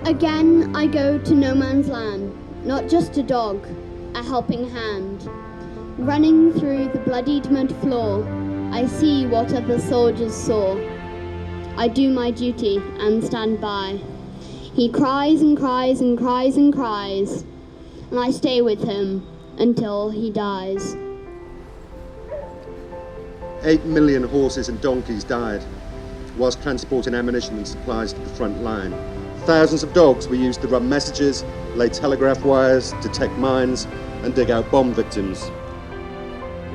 Again I go to no man's land, not just a dog, a helping hand. Running through the bloodied mud floor, I see what other soldiers saw. I do my duty and stand by. He cries and cries and cries and cries, and I stay with him until he dies. 8 million horses and donkeys died whilst transporting ammunition and supplies to the front line. Thousands of dogs were used to run messages, lay telegraph wires, detect mines, and dig out bomb victims.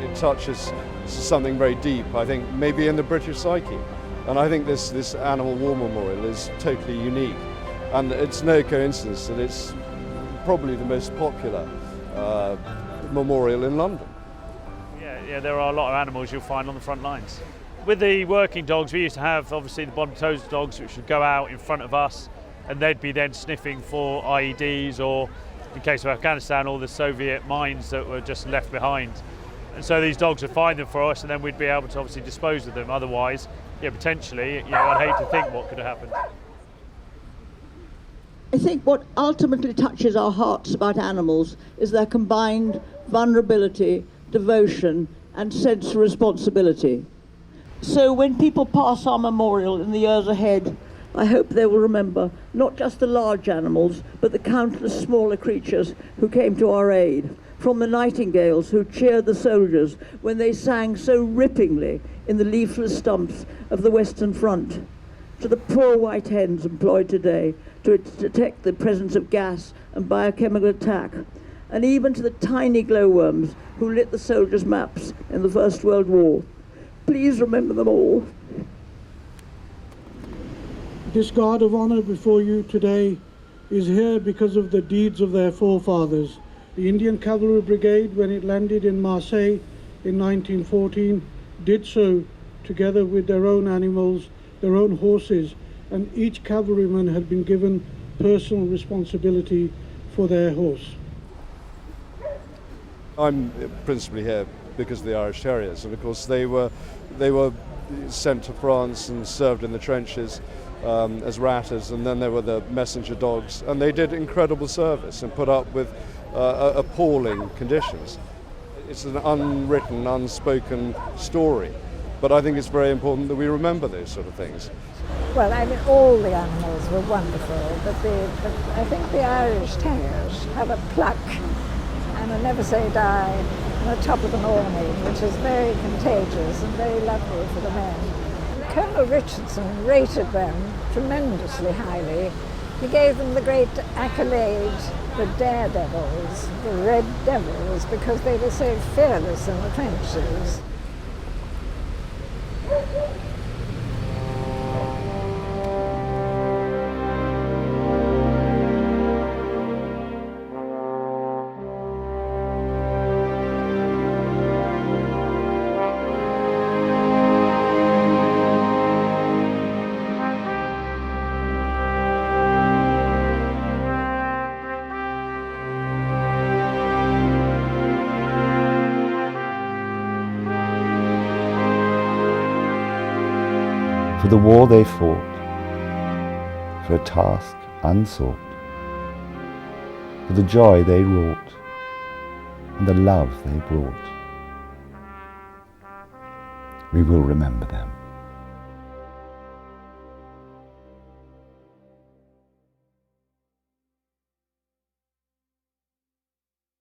It touches something very deep, I think, maybe in the British psyche. And I think this animal war memorial is totally unique. And it's no coincidence that it's probably the most popular memorial in London. Yeah, there are a lot of animals you'll find on the front lines. With the working dogs, we used to have obviously the bottom-toes dogs, which would go out in front of us, and they'd be then sniffing for IEDs, or in case of Afghanistan, all the Soviet mines that were just left behind. And so these dogs would find them for us, and then we'd be able to obviously dispose of them. Otherwise, potentially, I'd hate to think what could have happened. I think what ultimately touches our hearts about animals is their combined vulnerability, devotion, and sense of responsibility. So when people pass our memorial in the years ahead, I hope they will remember not just the large animals, but the countless smaller creatures who came to our aid, from the nightingales who cheered the soldiers when they sang so rippingly in the leafless stumps of the Western Front, to the poor white hens employed today to detect the presence of gas and biochemical attack, and even to the tiny glowworms who lit the soldiers' maps in the First World War. Please remember them all. This guard of honor before you today is here because of the deeds of their forefathers. The Indian Cavalry Brigade, when it landed in Marseille in 1914, did so together with their own animals, their own horses, and each cavalryman had been given personal responsibility for their horse. I'm principally here because of the Irish Terriers, and of course they were sent to France and served in the trenches as ratters, and then there were the messenger dogs, and they did incredible service and put up with appalling conditions. It's an unwritten, unspoken story, but I think it's very important that we remember those sort of things. Well, I mean, all the animals were wonderful, but I think the Irish Terriers have a pluck and a never say die on the top of an awning, which is very contagious and very lovely for the men. Colonel Richardson rated them tremendously highly. He gave them the great accolade, the daredevils, the red devils, because they were so fearless in the trenches. For the war they fought, for a task unsought, for the joy they wrought, and the love they brought. We will remember them.